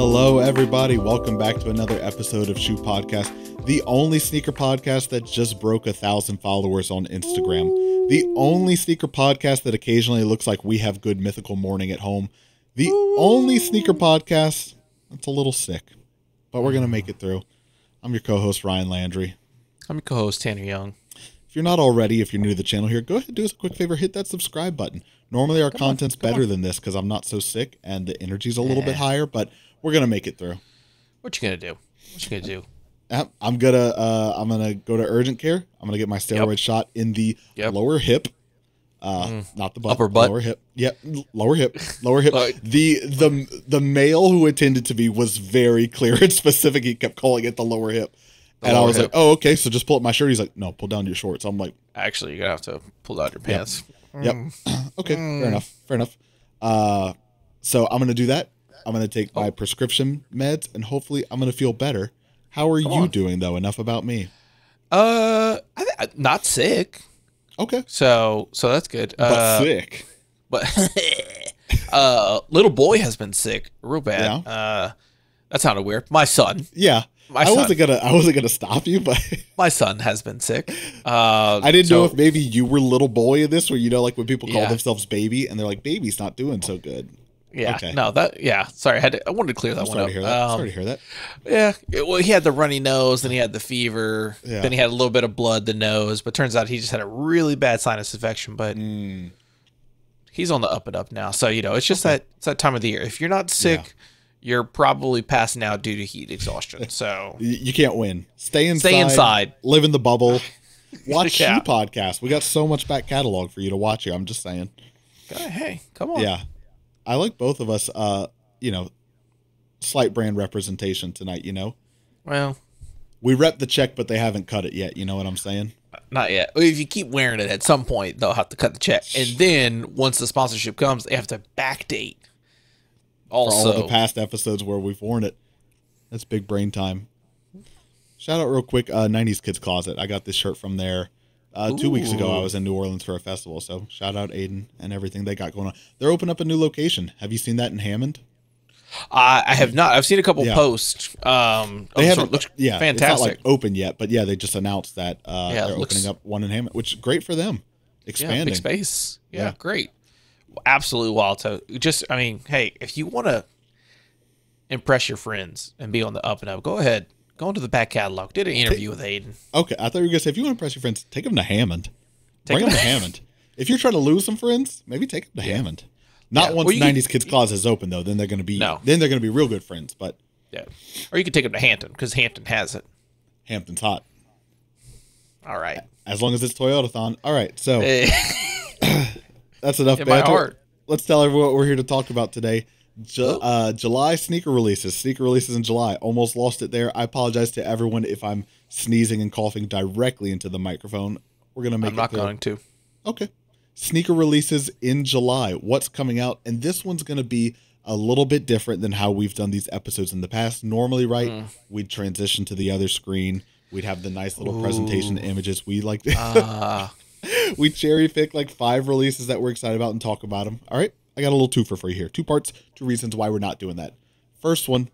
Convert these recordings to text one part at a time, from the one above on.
Hello, everybody. Welcome back to another episode of Shoe Podcast, the only sneaker podcast that just broke 1,000 followers on Instagram. The only sneaker podcast that occasionally looks like we have good mythical morning at home. The only sneaker podcast that's a little sick, but we're going to make it through. I'm your co-host, Ryan Landry. I'm your co-host, Tanner Young. If you're not already, if you're new to the channel here, go ahead and do us a quick favor, hit that subscribe button. Normally our content's better than this because I'm not so sick and the energy's a little bit higher, but we're going to make it through. What you going to do? What you going to do? I'm gonna go to urgent care. I'm gonna get my steroid shot in the lower hip, not the butt, upper butt, lower hip. Yep, lower hip. The male who attended to me was very clear and specific. He kept calling it the lower hip, and I was like, "Oh, okay." So just pull up my shirt. He's like, "No, pull down your shorts." I'm like, "Actually, you're gonna have to pull down your pants." Yep. Okay. Fair enough. So I'm gonna do that. I'm gonna take my prescription meds, and hopefully, I'm gonna feel better. How are you doing, though? Enough about me. Not sick. Okay. So that's good. But sick. But little boy has been sick real bad. Yeah. That sounded weird. My son. Yeah. I wasn't gonna stop you, but my son has been sick. I didn't know if maybe you were little boy in this, where like when people call themselves baby and they're like, baby's not doing so good. Yeah. Okay. No, sorry, I wanted to clear that one up. Sorry to hear that. Yeah. Well, he had the runny nose, then he had the fever, then he had a little bit of blood in the nose, but turns out he just had a really bad sinus infection, but he's on the up and up now. So, it's just it's that time of the year. If you're not sick, you're probably passing out due to heat exhaustion. So you can't win. Stay inside. Live in the bubble. Watch Shoe Podcast. We got so much back catalog for you to watch here. I'm just saying. Hey, come on. Yeah. I like both of us, slight brand representation tonight, Well, we rep the check, but they haven't cut it yet. You know what I'm saying? Not yet. If you keep wearing it, at some point, they'll have to cut the check. And then once the sponsorship comes, they have to backdate. Also, for all the past episodes where we've worn it. That's big brain time. Shout out real quick, 90s Kids Closet. I got this shirt from there. 2 weeks ago, I was in New Orleans for a festival, so shout out Aiden and everything they got going on. They're opening up a new location. Have you seen that in Hammond? I have not. I've seen a couple posts. They haven't. Looks fantastic. It's not like open yet, but they just announced that they're opening up one in Hammond, which is great for them. Expanding big space. Yeah, great. Absolutely wild. So hey, if you want to impress your friends and be on the up and up, go ahead. Go into the back catalog. Did an interview with Aiden. Okay, I thought you were going to say, if you want to impress your friends, take them to Hammond. Bring them to Hammond. If you're trying to lose some friends, maybe take them to Hammond. Not once 90s Kids Closet is open, though. Then they're going to be then they're going to be real good friends. But or you could take them to Hampton, because Hampton has it. Hampton's hot. All right. As long as it's Toyotathon. All right, so that's enough in my banter. heart. Let's tell everyone what we're here to talk about today. July sneaker releases in July. Almost lost it there. I apologize to everyone if I'm sneezing and coughing directly into the microphone. We're gonna make. I'm not going to. Okay. Sneaker releases in July. What's coming out? And this one's gonna be a little bit different than how we've done these episodes in the past. Normally, we'd transition to the other screen. We'd have the nice little presentation images. We like we cherry pick like 5 releases that we're excited about and talk about them. All right. I got a little twofer for you here. 2 parts, 2 reasons why we're not doing that. First one,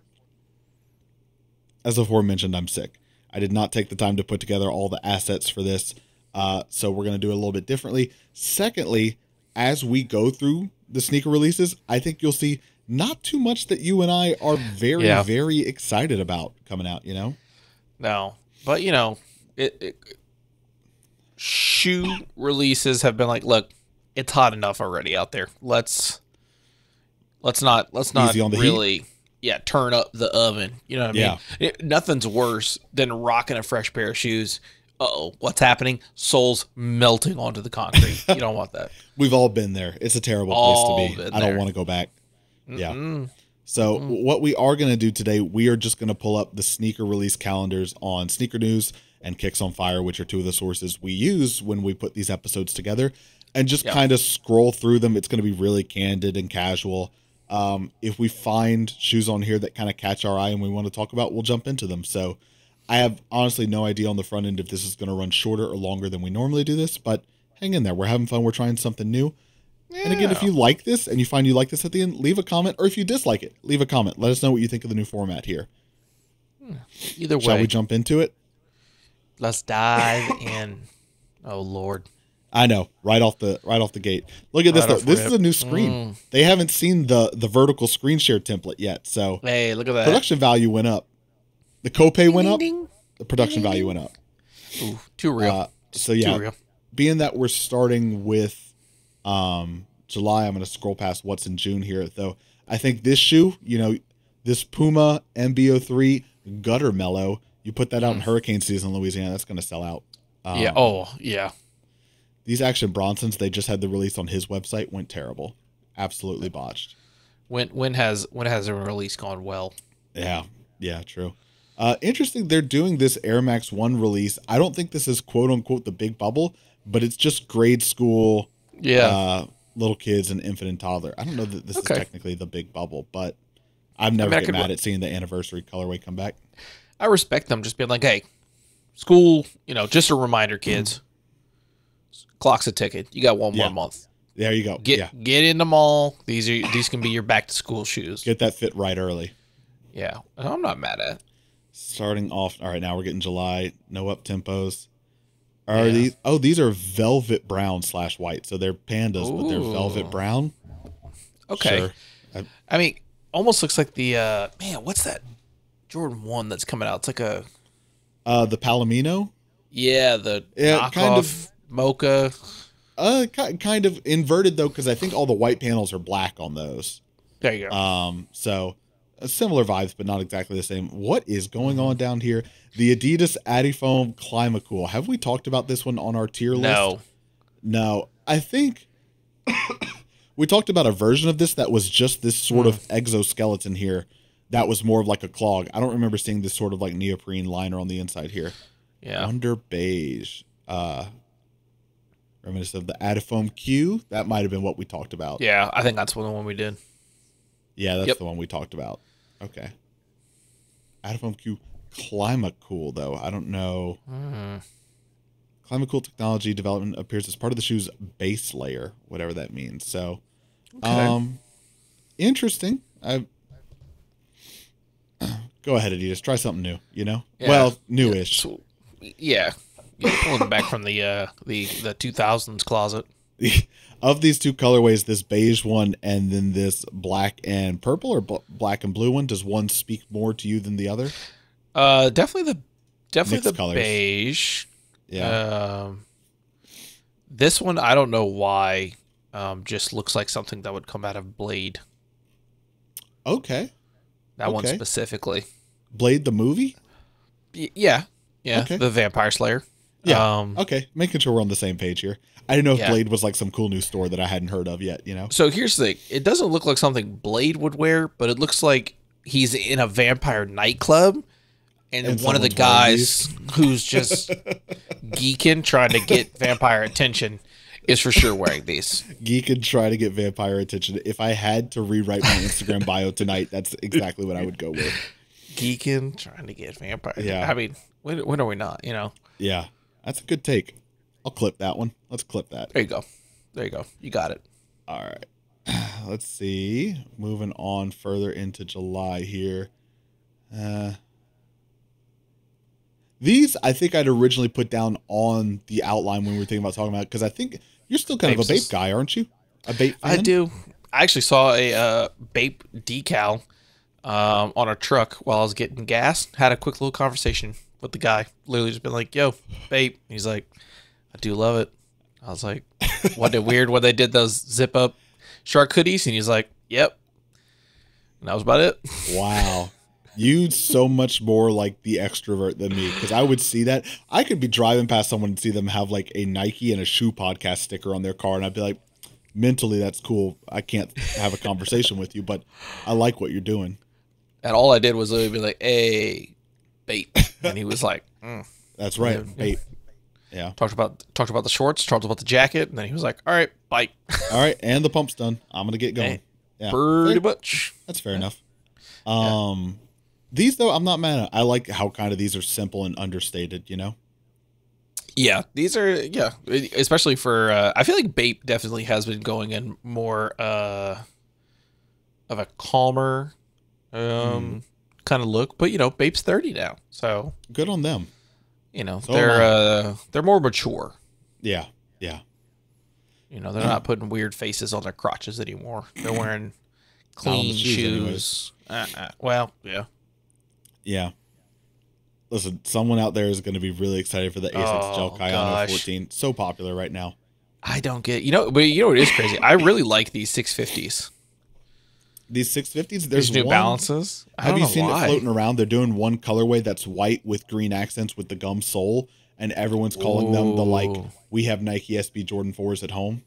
as aforementioned, I'm sick. I did not take the time to put together all the assets for this, so we're going to do it a little bit differently. Secondly, as we go through the sneaker releases, I think you'll see not too much that you and I are very, very excited about coming out, No, but, shoe releases have been like, look, it's hot enough already out there. Let's not really turn up the oven. You know what I mean? Nothing's worse than rocking a fresh pair of shoes. What's happening? Soles melting onto the concrete. You don't want that. We've all been there. It's a terrible place to be. I don't want to go back. Yeah. So what we are going to do today, we are just going to pull up the sneaker release calendars on Sneaker News and Kicks on Fire, which are 2 of the sources we use when we put these episodes together. And just kind of scroll through them. It's going to be really candid and casual. If we find shoes on here that kind of catch our eye and we want to talk about, we'll jump into them. So I have honestly no idea on the front end if this is going to run shorter or longer than we normally do this, but hang in there. We're having fun. We're trying something new. Yeah. And again, if you like this and you find you like this at the end, leave a comment. Or if you dislike it, leave a comment. Let us know what you think of the new format here. Either way. Shall we jump into it? Let's dive in. Oh, Lord. I know, right off the gate. Look at this, though. This is a new screen. They haven't seen the vertical screen share template yet. So, hey, look at that. Production value went up. The copay went up. The production value went up. Ooh, too real. So, yeah, being that we're starting with July, I'm going to scroll past what's in June here, though. I think this shoe, this Puma MB03 Gutter Mellow, you put that out in hurricane season in Louisiana, that's going to sell out. Yeah. Oh, yeah. These Action Bronsons, they just had the release on his website, went terrible. Absolutely botched. When has a release gone well? Yeah, true. Interesting, they're doing this Air Max 1 release. I don't think this is quote-unquote the big bubble, but it's just grade school, little kids and infant and toddler. I don't know that this is technically the big bubble, but I've never get mad at seeing the anniversary colorway come back. I respect them just being like, hey, school, just a reminder, kids. Clock's a ticket. You got one more month. There you go. Get in the mall. These can be your back to school shoes. Get that fit right early. Yeah, I'm not mad at it. Starting off, all right. Now we're getting July. No up tempos. These are velvet brown / white. So they're pandas, but they're velvet brown. Okay. Sure. I mean, almost looks like the what's that Jordan 1 that's coming out? It's like a the Palomino. Yeah, the knockoff kind of mocha. Kind of inverted though, because I think all the white panels are black on those. There you go. So similar vibes, but not exactly the same. What is going on down here? The Adidas adiFOM Climacool. Have we talked about this one on our tier list? No. I think we talked about a version of this that was just this sort of exoskeleton here. That was more of like a clog. I don't remember seeing this sort of like neoprene liner on the inside here. Yeah. Wonder beige. Reminiscent of the adiFOM Q. That might have been what we talked about. Yeah, I think that's the one we did. Yeah, that's the one we talked about. Okay. adiFOM Q Climacool, though. I don't know. Climacool technology development appears as part of the shoe's base layer, whatever that means. So, interesting. Go ahead, Adidas. Try something new, Yeah. Well, newish. Yeah. You're pulling it back from the 2000s closet. Of these two colorways, this beige one and then this black and purple or black and blue one, does one speak more to you than the other? Definitely the colors. Beige. Yeah. This one, I don't know why, just looks like something that would come out of Blade. Okay. That one specifically. Blade the movie? Yeah. Okay. The Vampire Slayer. Yeah. Okay. Making sure we're on the same page here. I didn't know if Blade was like some cool new store that I hadn't heard of yet, So here's the thing. It doesn't look like something Blade would wear, but it looks like he's in a vampire nightclub, and one of the guys who's just geeking, trying to get vampire attention, is for sure wearing these. Geeking, trying to get vampire attention. If I had to rewrite my Instagram bio tonight, that's exactly what I would go with. Geeking, trying to get vampire. Yeah. I mean, when are we not, Yeah. That's a good take. I'll clip that one. Let's clip that. There you go. You got it. All right. Let's see. Moving on further into July here. These, I think I'd originally put down on the outline when we were thinking about talking about it, because I think you're still kind of a Bape guy, aren't you? A Bape fan? I do. I actually saw a Bape decal on a truck while I was getting gas. Had a quick little conversation with the guy. Literally just been like, yo, Bape. He's like, I do love it. I was like, wasn't it weird when they did those zip up shark hoodies? And he's like, yep. And that was about it. Wow. You so much more like the extrovert than me, because I would see that. I could be driving past someone and see them have like a Nike and a shoe podcast sticker on their car, and I'd be like, mentally, that's cool. I can't have a conversation with you, but I like what you're doing. And all I did was literally be like, hey, Bape. And he was like, that's right, Bape. Yeah. Talked about the shorts, talked about the jacket, and then he was like, all right, bye. All right, and the pump's done. I'm going to get going. Hey, yeah. Pretty much. That's fair enough. These, though, I'm not mad at. I like how kind of these are simple and understated, Yeah, these are especially for I feel like Bape definitely has been going in more of a calmer kind of look, but Bape's 30 now, so good on them. They're more mature. Yeah. They're not putting weird faces on their crotches anymore. They're wearing clean shoes. Well, yeah. Yeah. Listen, someone out there is going to be really excited for the A6 Gel Kayano 14. So popular right now. I don't get, but what is crazy? I really like these 650s. These 650s, there's New Balances. Have you seen it floating around? They're doing one colorway that's white with green accents with the gum sole, and everyone's calling them the we have Nike SB Jordan 4s at home.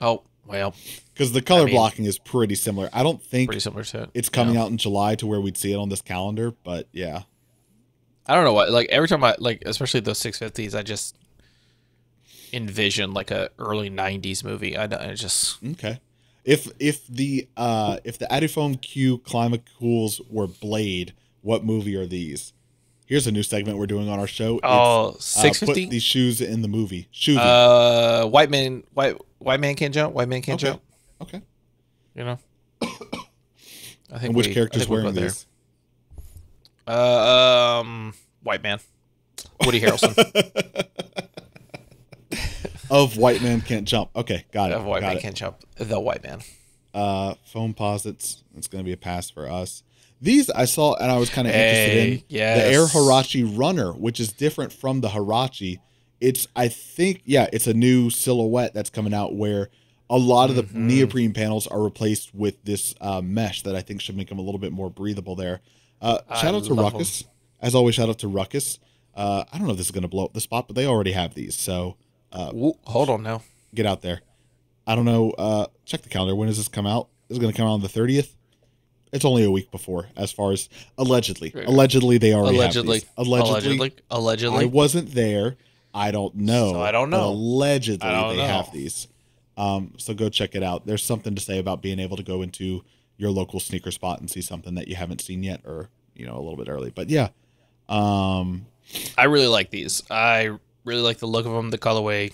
Oh, well. Because the color blocking is pretty similar. I don't think pretty similar to it. It's coming out in July to where we'd see it on this calendar, but yeah. I don't know what, every time especially those 650s, I just envision a early 90s movie. I just okay. If the adiFOM Q Climacools were Blade, what movie are these? Here's a new segment we're doing on our show. Oh, 650. Put these shoes in the movie. Shoevy. White man can't jump. White man can't jump. Okay. I think. And which character's wearing these? White man. Woody Harrelson. Of White Man Can't Jump. Okay, got it. Of White Man Can't Jump. The White Man. Foam posits. It's going to be a pass for us. These I saw and I was kind of interested in. Yes. The Air Huarache Runner, which is different from the Huarache. It's a new silhouette that's coming out where a lot of the neoprene panels are replaced with this mesh that I think should make them a little bit more breathable there. Shout out to Ruckus. Them. As always, shout out to Ruckus. I don't know if this is going to blow up the spot, but they already have these. So hold on now. Get out there. I don't know. Check the calendar. When does this come out? This is going to come out on the 30th. It's only a week before, as far as allegedly. Allegedly, they already have these. Allegedly. I wasn't there. I don't know. So I don't know. Allegedly, they have these. So go check it out. There's something to say about being able to go into your local sneaker spot and see something that you haven't seen yet, or a little bit early. But yeah, I really like these. I really like the look of them, the colorway,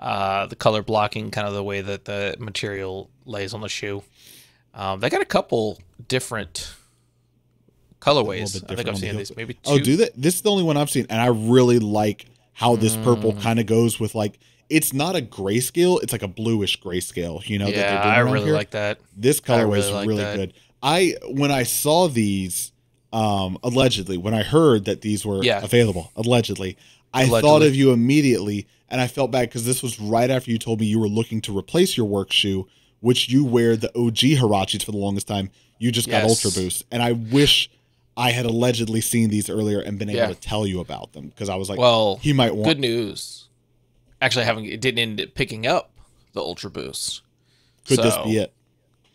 the color blocking, kind of the way that the material lays on the shoe. They got a couple different colorways. I think I've seen these. Maybe two. Oh, do they? This is the only one I've seen, and I really like how this purple kind of goes with it's not a grayscale, it's like a bluish grayscale, that they're doing I really here. like that. This color is really good. When I saw these, allegedly, when I heard that these were available, allegedly, I thought of you immediately, and I felt bad because this was right after you told me you were looking to replace your work shoe, which you wear the OG Huaraches for the longest time. You just got Ultra Boost, and I wish I had allegedly seen these earlier and been able to tell you about them, because I was like, well, he might want. Good news. Actually, it didn't end up picking up the Ultra Boost. Could this be it?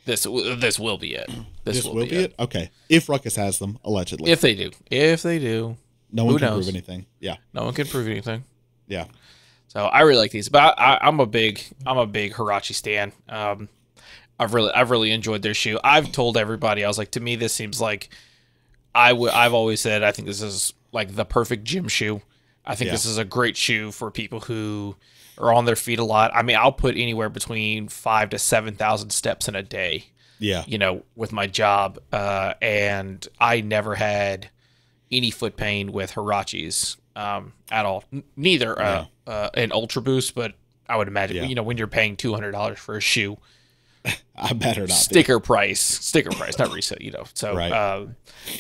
This will be it. This will be it? Okay. If Ruckus has them, allegedly. If they do. No one can prove anything. Yeah. No one can prove anything. Yeah. So I really like these, but I'm a big Huarache stan. I've really enjoyed their shoe. I've told everybody, I was like, to me, this seems like I've always said I think this is like the perfect gym shoe. I think this is a great shoe for people who are on their feet a lot. I mean, I'll put anywhere between 5,000 to 7,000 steps in a day. Yeah. With my job, and I never had any foot pain with Huaraches at all. Neither an Ultra Boost, but I would imagine when you're paying $200 for a shoe, I better not sticker price, not resale. So, right.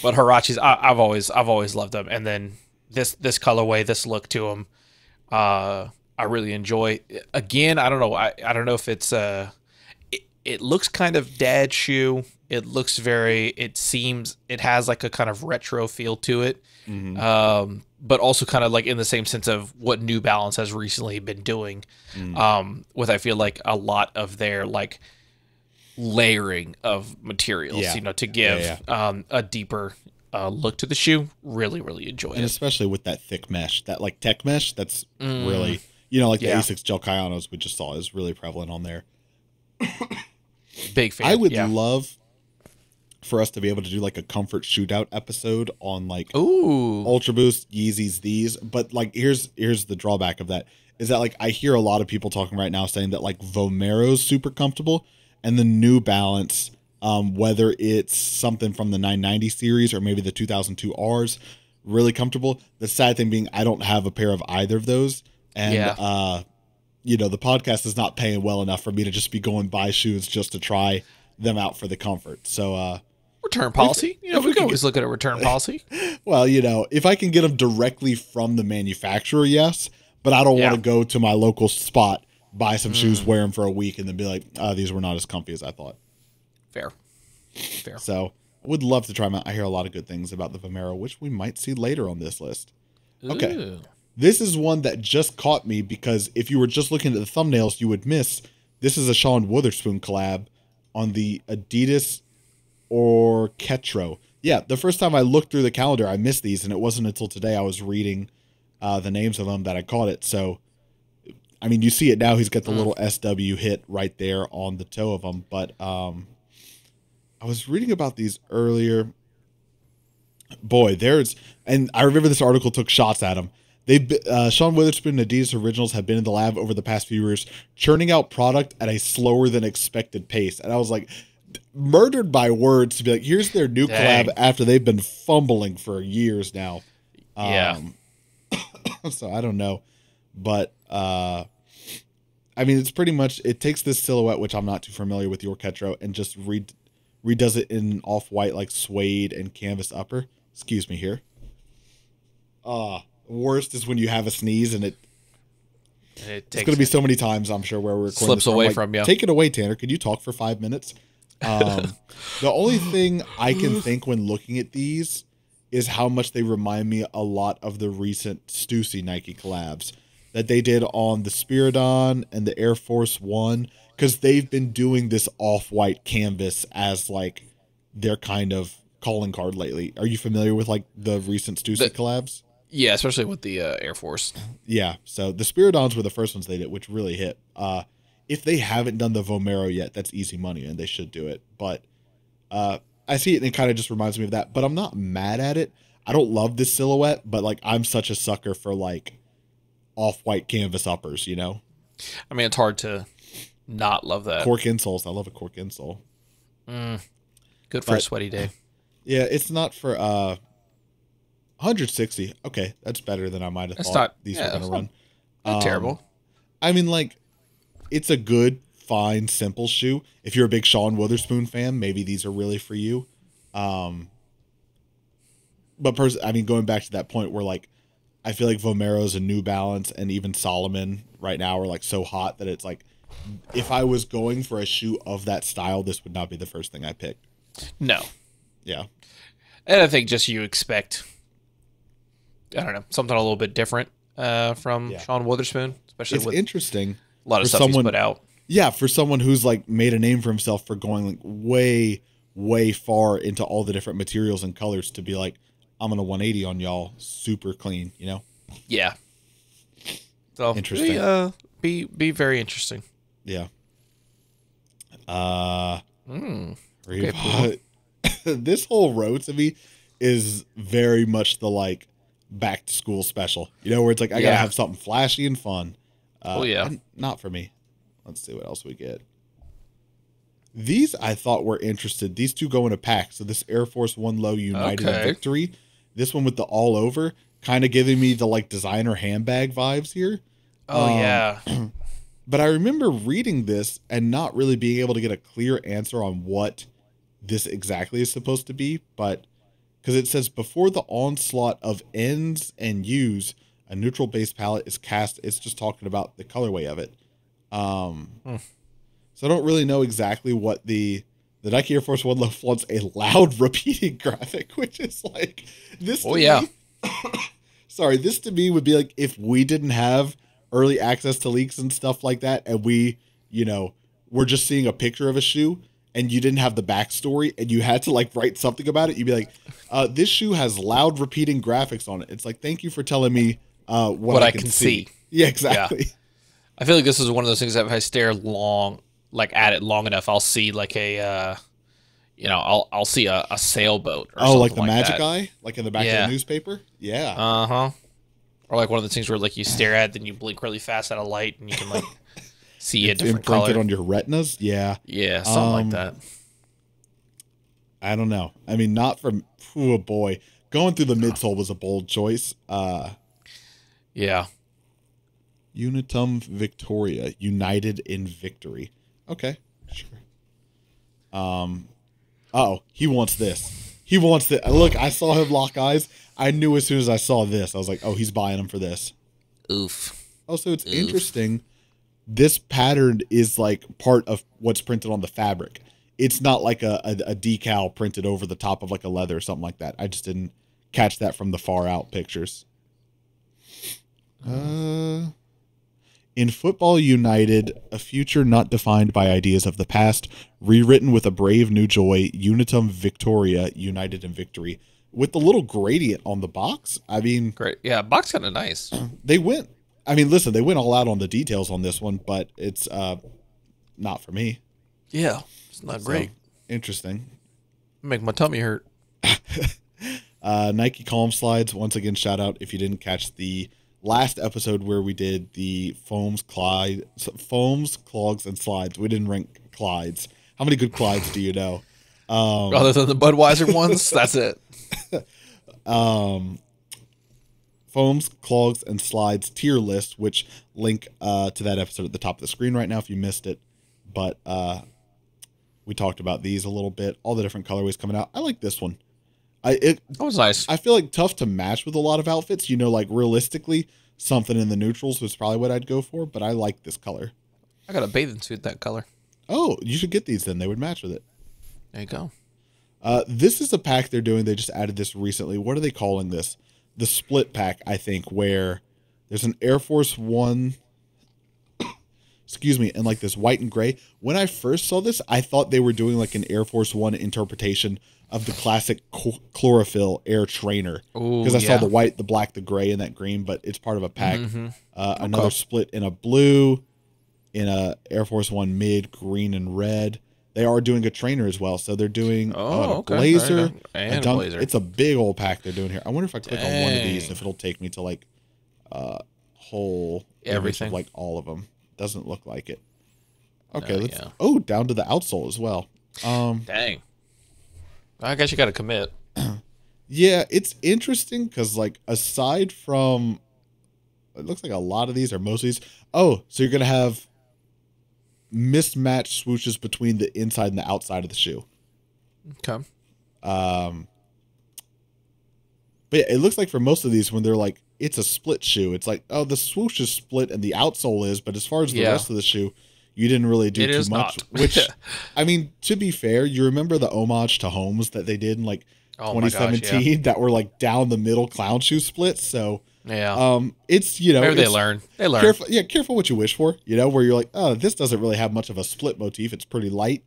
But Huaraches, I've always loved them, and then this colorway, this look to them, I really enjoy. Again, I don't know. I don't know if it's it looks kind of dad shoe. It looks it has like a kind of retro feel to it. Mm-hmm. But also kind of like in the same sense of what New Balance has recently been doing, with I feel like a lot of their like layering of materials, to give a deeper look to the shoe. Really, really enjoy it. And especially with that thick mesh, that like tech mesh, that's really, like the A6 Gel Kayanos we just saw is really prevalent on there. Big fan. I would love for us to be able to do like a comfort shootout episode on like Ultra Boost, Yeezys, these. But like here's the drawback of that is that like I hear a lot of people talking right now saying that like Vomero's super comfortable and the New Balance, whether it's something from the 990 series or maybe the 2002 Rs, really comfortable. The sad thing being I don't have a pair of either of those. And you know, the podcast is not paying well enough for me to just be going buy shoes just to try them out for the comfort. So return policy. We can always look at a return policy. Well, you know, if I can get them directly from the manufacturer, yes. But I don't want to go to my local spot, buy some shoes, wear them for a week, and then be like, these were not as comfy as I thought. Fair. So I would love to try them out. I hear a lot of good things about the Vomero, which we might see later on this list. Okay. Ooh. This is one that just caught me because if you were just looking at the thumbnails, you would miss. This is a Sean Wotherspoon collab on the Adidas Orketro. Yeah, the first time I looked through the calendar, I missed these, and it wasn't until today I was reading the names of them that I caught it. So, I mean, you see it now. He's got the little SW hit right there on the toe of them. But I was reading about these earlier. Boy, and I remember this article took shots at him. Sean Wotherspoon and Adidas Originals have been in the lab over the past few years, churning out product at a slower than expected pace. And I was like, murdered by words to be like, here's their new collab after they've been fumbling for years now. So I don't know, but I mean, it's pretty much, it takes this silhouette, which I'm not too familiar with the Orketro, and just redoes it in off-white, like suede and canvas upper. Excuse me here. Worst is when you have a sneeze and it's going to be so many times, I'm sure, where we're recording slips away from you. Take it away, Tanner. Could you talk for 5 minutes? The only thing I can think when looking at these is how much they remind me a lot of the recent Stussy Nike collabs that they did on the Spiridon and the Air Force One, because they've been doing this off-white canvas as like their kind of calling card lately. Are you familiar with like the recent Stussy collabs? Yeah, especially with the Air Force. Yeah, so the Spiridons were the first ones they did, which really hit. If they haven't done the Vomero yet, that's easy money, and they should do it. But I see it, and it kind of just reminds me of that. But I'm not mad at it. I don't love this silhouette, but like I'm such a sucker for like off-white canvas uppers, you know? I mean, it's hard to not love that. Cork insoles. I love a cork insole. Good for a sweaty day. Yeah, it's not for 160. Okay, that's better than I might have thought these were going to run. Not terrible. I mean, like, it's a good, fine, simple shoe. If you're a big Sean Wotherspoon fan, maybe these are really for you. But I mean, going back to that point where, like, I feel like Vomero's and New Balance and even Salomon right now are, like, so hot that it's like, if I was going for a shoe of that style, this would not be the first thing I picked. No. Yeah. And I think just you expect, I don't know, something a little bit different from Sean Wotherspoon, especially it's with interesting. A lot of stuff he's put out. Yeah, for someone who's like made a name for himself for going like way, way far into all the different materials and colors to be like, I'm gonna 180 on y'all, super clean, you know? Yeah. So interesting. Be very interesting. Yeah. Okay, this whole row to me is very much the like back to school special, you know, where it's like I gotta have something flashy and fun. Not for me. Let's see what else we get. These I thought were interested. These two go in a pack. So this Air Force One Low United and Victory, this one with the all over, kind of giving me the like designer handbag vibes here. But I remember reading this and not really being able to get a clear answer on what this exactly is supposed to be. But because it says before the onslaught of N's and U's, a neutral base palette is cast. It's just talking about the colorway of it. So I don't really know exactly what the Nike Air Force One Low flaunts a loud repeating graphic, which is like this. Sorry, this to me would be like if we didn't have early access to leaks and stuff like that, and we, you know, we're just seeing a picture of a shoe and you didn't have the backstory and you had to like write something about it. You'd be like, this shoe has loud repeating graphics on it. It's like, thank you for telling me what I can see. Yeah, exactly. Yeah. I feel like this is one of those things that if I stare at it long enough, I'll see like a I'll see a sailboat. Or something like the like Magic that. Eye, like in the back of the newspaper. Yeah. Or like one of the things where like you stare at, then you blink really fast at a light, and you can like see a different imprinted color on your retinas. Yeah. Yeah, something like that. I don't know. I mean, not from. Oh boy, going through the midsole was a bold choice. Yeah. Unitum Victoria, united in victory. Okay, sure. He wants this. He wants this. Look, I saw him lock eyes. I knew as soon as I saw this, I was like, oh, he's buying them for this. Oof. Oh, so it's interesting. This pattern is like part of what's printed on the fabric. It's not like a decal printed over the top of like a leather or something like that. I just didn't catch that from the far out pictures. In Football United, a future not defined by ideas of the past, rewritten with a brave new joy, Unitum Victoria, united in victory. With the little gradient on the box, I mean... Great. Yeah, box kind of nice. They went... I mean, listen, they went all out on the details on this one, but it's not for me. Yeah, it's not great. Interesting. Make my tummy hurt. Nike Calm Slides, once again, shout out if you didn't catch the last episode where we did the foams, clogs, and slides. We didn't rank Clydes. How many good Clydes do you know? Other than the Budweiser ones, that's it. Foams, clogs, and slides tier list, which link to that episode at the top of the screen right now if you missed it. But we talked about these a little bit, all the different colorways coming out. I like this one. That was nice. I feel like tough to match with a lot of outfits. Like realistically, something in the neutrals was probably what I'd go for, but I like this color. I got a bathing suit that color. Oh, you should get these then. They would match with it. There you go. This is a pack they're doing. They just added this recently. What are they calling this? The split pack, I think, where there's an Air Force One, and like this white and gray. When I first saw this, I thought they were doing like an Air Force One interpretation of the classic chlorophyll Air Trainer. Because I saw the white, the black, the gray, and that green, but it's part of a pack. Another split in a blue, in a Air Force One mid, green and red. They are doing a trainer as well, so they're doing a blazer and a dunk. Blazer. It's a big old pack they're doing here. I wonder if I click on one of these, if it'll take me to like whole everything, of like all of them. Doesn't look like it. Okay, let's. Yeah. Oh, down to the outsole as well. Dang. I guess you got to commit. Yeah, it's interesting because like aside from, it looks like a lot of these or most of these. Oh, so you're gonna have mismatched swooshes between the inside and the outside of the shoe. Okay. But yeah, it looks like for most of these, when they're like, it's a split shoe, it's like, oh, the swoosh is split and the outsole is, but as far as the rest of the shoe, you didn't really do too much. Which, I mean, to be fair, you remember the homage to Holmes that they did in like 2017 that were like down the middle clown shoe splits. So it's maybe they learn. Careful what you wish for. Where you're like, oh, this doesn't really have much of a split motif. It's pretty light.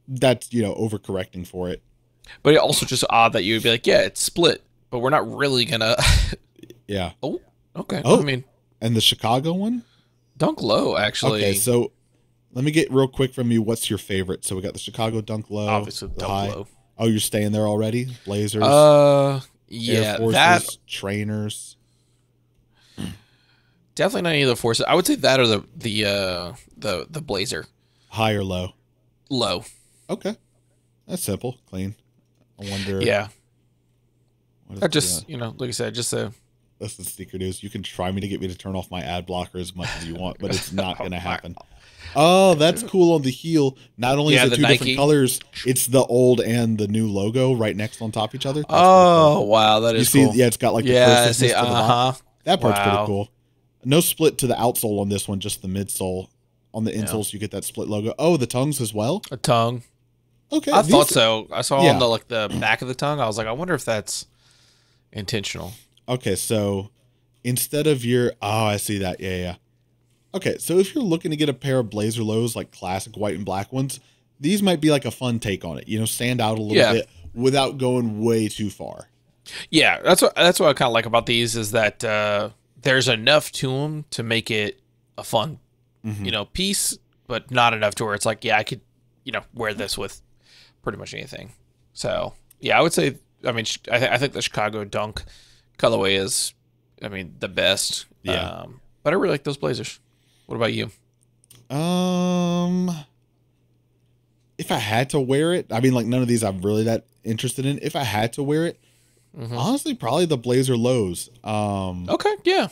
That's overcorrecting for it. But it also just odd that you would be like, yeah, it's split, but we're not really gonna. Yeah. Oh, okay. Oh, I mean, and the Chicago one, Dunk Low, actually. Okay, so let me get real quick from you. What's your favorite? So we got the Chicago Dunk Low. Obviously, Dunk Low. Oh, you're staying there already? Blazers. Yeah, Air Forces, trainers. Definitely not any of the forces. I would say that or the blazer. High or low? Low. Okay, that's simple, clean. I wonder. Yeah. I just like I said, just Listen, Sneaker News. You can try me to get me to turn off my ad blocker as much as you want, but it's not going to happen. Oh, that's cool on the heel. Not only is it two Nike different colors, it's the old and the new logo right next on top of each other. That's cool. Wow, that is cool. Yeah, it's got like the cursiveness to the bottom. That part's pretty cool. No split to the outsole on this one, just the midsole. On the insoles, you get that split logo. Oh, the tongues as well? A tongue. Okay. I thought so. I saw on the back of the tongue. I was like, I wonder if that's intentional. Okay, so instead of your... Oh, I see that. Yeah. Okay, so if you're looking to get a pair of blazer lows, like classic white and black ones, these might be like a fun take on it. Stand out a little bit without going way too far. Yeah, that's what I kind of like about these is that there's enough to them to make it a fun, piece, but not enough to where it's like, yeah, I could, wear this with pretty much anything. So yeah, I would say. I mean, I think the Chicago Dunk colorway is, I mean, the best. Yeah. But I really like those blazers. What about you? If I had to wear it, I mean, like none of these I'm really that interested in. If I had to wear it, honestly, probably the Blazer lows. Okay, yeah.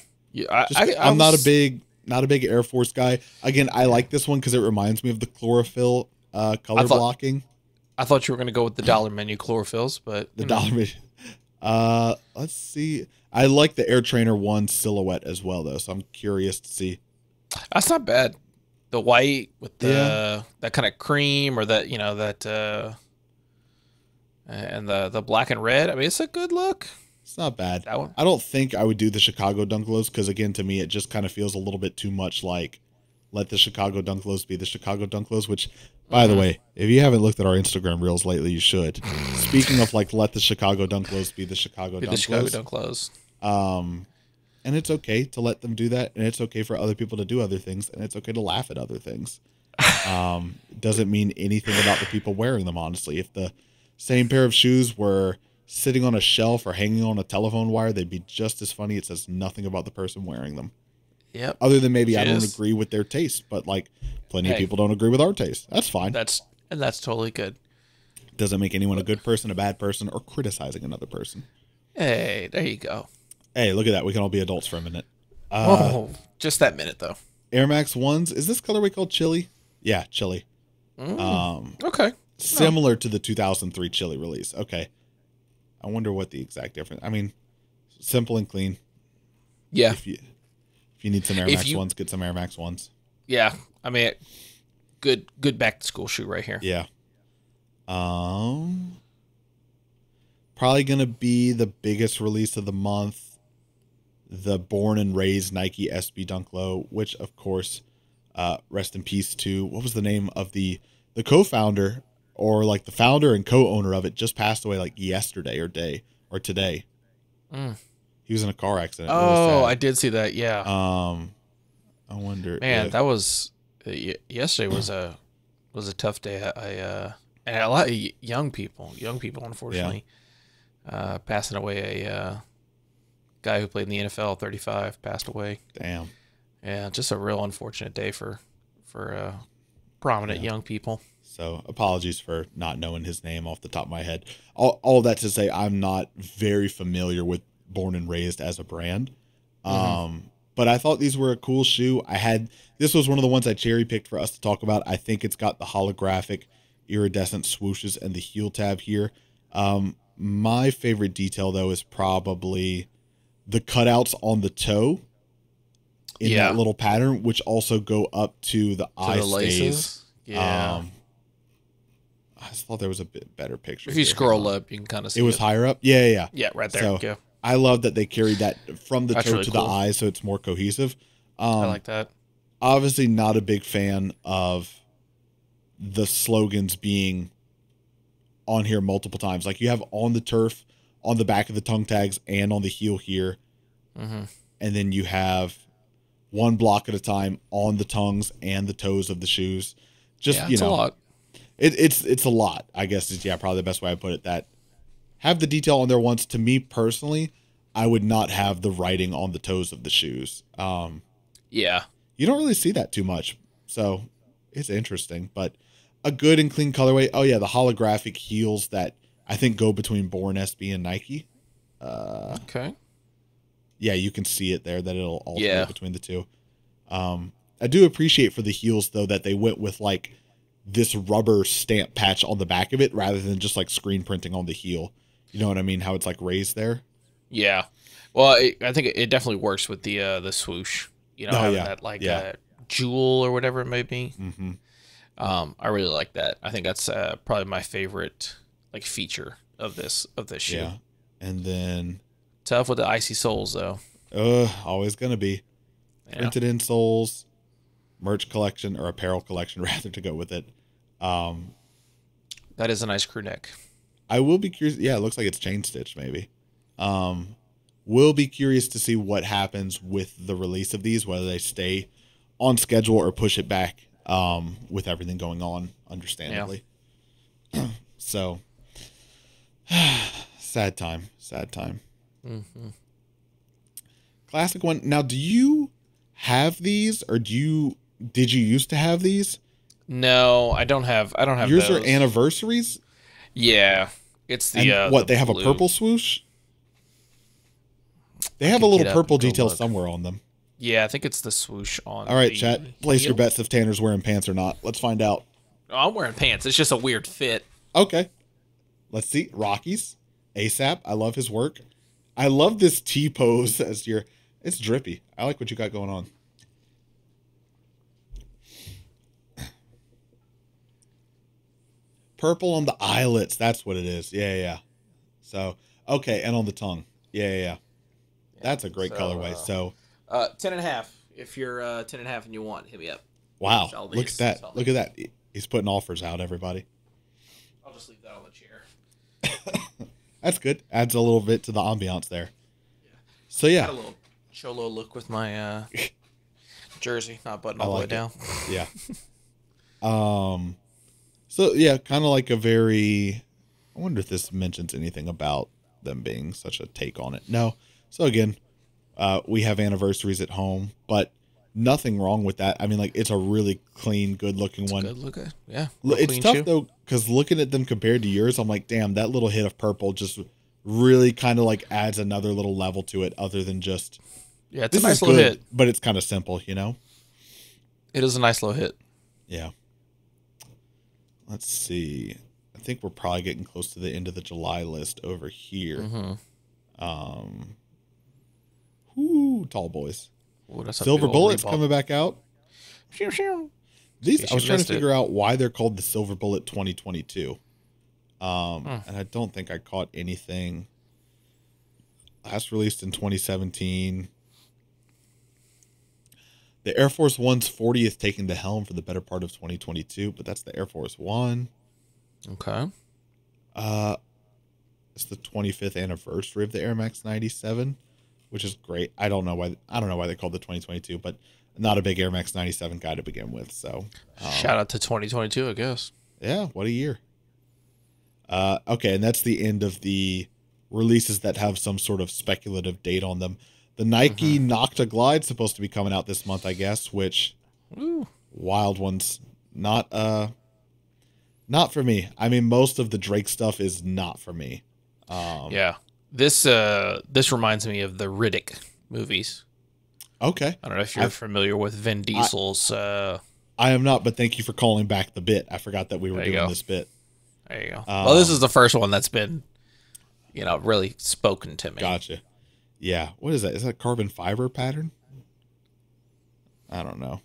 I'm not a big Air Force guy. Again, I like this one because it reminds me of the chlorophyll color blocking. I thought you were going to go with the dollar menu chlorophylls, but the dollar menu. Let's see. I like the Air Trainer 1 silhouette as well, though. So I'm curious to see. That's not bad. The white with that kind of cream, or that and the black and red. I mean, it's a good look. It's not bad. That one. I don't think I would do the Chicago Dunk Lows because, again, to me, it just kind of feels a little bit too much like let the Chicago Dunk Lows be the Chicago Dunk Lows, which, by the way, if you haven't looked at our Instagram reels lately, you should. Speaking of, like, let the Chicago Dunk Lows be the Chicago Dunk Lows. And it's okay to let them do that, and it's okay for other people to do other things, and it's okay to laugh at other things. It doesn't mean anything about the people wearing them, honestly. If the same pair of shoes were sitting on a shelf or hanging on a telephone wire, they'd be just as funny. It says nothing about the person wearing them. Yep. Other than maybe I don't agree with their taste, but like plenty of people don't agree with our taste. That's fine. That's totally good. Doesn't make anyone a good person, a bad person, or criticizing another person. Hey, there you go. Hey, look at that. We can all be adults for a minute. Just that minute, though. Air Max 1s. Is this colorway called Chili? Yeah, Chili. Okay. Similar to the 2003 Chili release. Okay. I wonder what the exact difference. I mean, simple and clean. Yeah. If you need some Air Max 1s, get some Air Max 1s. Yeah. I mean, good back to school shoe right here. Yeah. Probably going to be the biggest release of the month. The Born and Raised Nike SB Dunk Low, which of course, rest in peace to, what was the name of the co-founder, or like the founder and co-owner of it, just passed away like yesterday or today. He was in a car accident. Oh, I did see that. Yeah. I wonder. Man, that was yesterday was a tough day. And a lot of young people, unfortunately, passing away. A guy who played in the NFL, 35, passed away. Damn. Yeah, just a real unfortunate day for prominent young people. So apologies for not knowing his name off the top of my head. All that to say, I'm not very familiar with Born and Raised as a brand. But I thought these were a cool shoe. This was one of the ones I cherry picked for us to talk about. I think it's got the holographic iridescent swooshes and the heel tab here. My favorite detail though is probably the cutouts on the toe in that little pattern, which also go up to the eye stays. Yeah. I just thought there was a bit better picture. If you scroll up, you can kind of see it. Was higher up? Yeah. Yeah, right there. So I love that they carried that from the toe to the eye, so it's more cohesive. I like that. Obviously not a big fan of the slogans being on here multiple times. Like you have on the turf, on the back of the tongue tags, and on the heel here. And then you have one block at a time on the tongues and the toes of the shoes. Just, it's a lot. It's a lot, I guess is probably the best way I put it. That have the detail on there once. To me personally, I would not have the writing on the toes of the shoes. You don't really see that too much. So it's interesting, but a good and clean colorway. Oh yeah. The holographic heels that I think go between Born SB and Nike. Okay. Yeah, you can see it there that it'll alternate between the two. I do appreciate for the heels though that they went with like this rubber stamp patch on the back of it rather than just like screen printing on the heel. You know what I mean? How it's like raised there. Yeah. Well, I think it definitely works with the swoosh. You know, having that like jewel or whatever it may be. I really like that. I think that's probably my favorite like feature of this shoe. Yeah. And then tough with the icy soles though. Always gonna be printed insoles, merch collection or apparel collection rather to go with it. That is a nice crew neck. I will be curious. Yeah, it looks like it's chain stitched maybe. We'll be curious to see what happens with the release of these, whether they stay on schedule or push it back with everything going on, understandably. So, sad time. Mm-hmm. Classic one. Now, do you have these, or did you used to have these? No, I don't have. Yours those. Are anniversaries. Yeah, it's the and they have a purple swoosh. They have a little purple detail somewhere on them. Yeah, I think it's the swoosh on. All right, chat. Place your bets if Tanner's wearing pants or not. Let's find out. Oh, I'm wearing pants. It's just a weird fit. Okay. Let's see. Rockies. ASAP. I love his work. I love this T pose as your. It's drippy. I like what you got going on. Purple on the eyelets. That's what it is. Yeah. So, okay. And on the tongue. Yeah. That's a great colorway. So, 10.5. If you're 10.5 and you want, hit me up. Wow. Look at that. Look at that. He's putting offers out, everybody. I'll just leave that on the chair. That's good. Adds a little bit to the ambiance there. Yeah. So, yeah. Got a little cholo look with my jersey, not button all the way down. Yeah. So, yeah, kind of like a very... I wonder if this mentions anything about them being such a take on it. No. So, again, we have anniversaries at home, but nothing wrong with that. I mean, like, it's a really clean, good-looking one. Good looking, yeah. It's tough, though, because looking at them compared to yours, I'm like, damn, that little hit of purple just really kind of, like, adds another little level to it other than just... Yeah, it's a nice little hit. But it's kind of simple, you know? It is a nice little hit. Yeah. Let's see. I think we're probably getting close to the end of the July list over here. Mm-hmm. Tall boys. Ooh, Silver Bullet's coming back out. These I was trying to figure out why they're called the Silver Bullet 2022. And I don't think I caught anything. Last released in 2017. The Air Force One's 40th taking the helm for the better part of 2022, but that's the Air Force One. Okay. It's the 25th anniversary of the Air Max 97, which is great. I don't know why they called it 2022, but not a big Air Max 97 guy to begin with. So shout out to 2022, I guess. Yeah, what a year. Okay, and that's the end of the releases that have some sort of speculative date on them. The Nike Nocta Glide's supposed to be coming out this month, I guess, which wild ones. Not for me. I mean, most of the Drake stuff is not for me. Yeah. This reminds me of the Riddick movies. Okay. I don't know if you're familiar with Vin Diesel's I am not, but thank you for calling back the bit. I forgot that we were doing this bit. There you go. Well, this is the first one that's been, really spoken to me. Gotcha. Yeah. What is that? Is that a carbon fiber pattern? I don't know.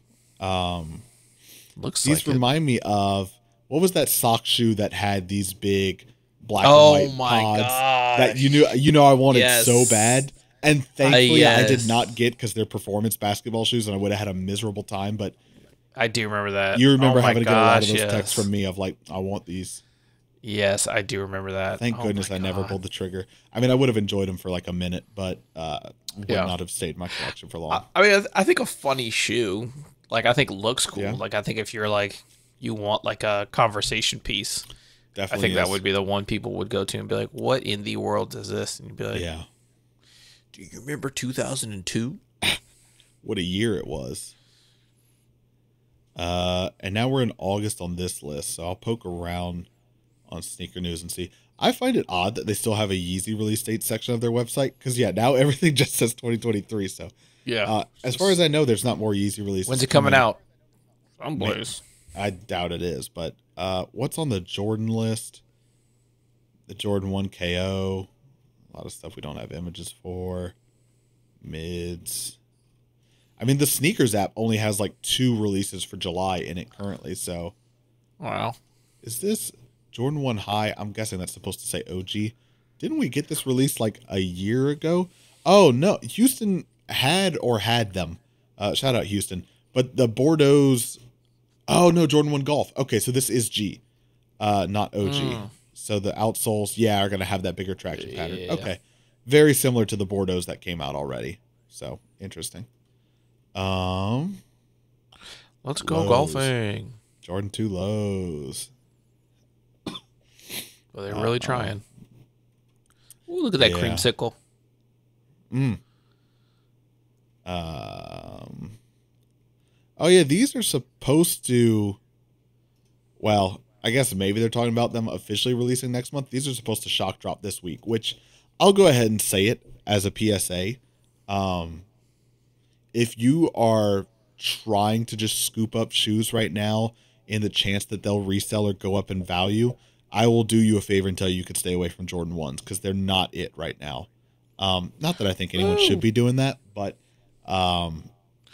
Looks like these remind me of, what was that sock shoe that had these big black and white pods that you know I wanted so bad, and thankfully I did not get, because they're performance basketball shoes and I would have had a miserable time. But I do remember that. You remember having to get a lot of those texts from me of like, I want these. Yes, I do remember that. Thank goodness I never pulled the trigger. I mean, I would have enjoyed them for like a minute, but would not have stayed in my collection for long. I mean, I think a funny shoe, like, I think looks cool. Yeah. Like, I think if you're like, you want like a conversation piece, definitely I think that would be the one people would go to and be like, what in the world is this? And you'd be like, yeah. Do you remember 2002? What a year it was. And now we're in August on this list, so I'll poke around on Sneaker News and see. I find it odd that they still have a Yeezy release date section of their website, because now everything just says 2023. So yeah, as far as I know, there's not more Yeezy releases. When's it coming out? Some boys. I doubt it is, but what's on the Jordan list? The Jordan 1 KO. A lot of stuff we don't have images for. Mids. I mean, the Sneakers app only has like 2 releases for July in it currently, so. Wow. Is this Jordan 1 High? I'm guessing that's supposed to say OG. Didn't we get this released like a year ago? Oh, no. Houston had them. Shout out Houston. But the Bordeaux's... Oh, no, Jordan 1 Golf. Okay, so this is G, not OG. So the outsoles, are going to have that bigger traction pattern. Okay. Very similar to the Bordeaux's that came out already. So, interesting. Let's go golfing. Jordan 2 lows. Well, they're really trying. Ooh, look at that creamsicle. Oh yeah, these are supposed to. Well, I guess maybe they're talking about them officially releasing next month. These are supposed to shock drop this week, which I'll go ahead and say it as a PSA. If you are trying to just scoop up shoes right now in the chance that they'll resell or go up in value, I will do you a favor and tell you could stay away from Jordan 1s because they're not it right now. Not that I think anyone should be doing that, but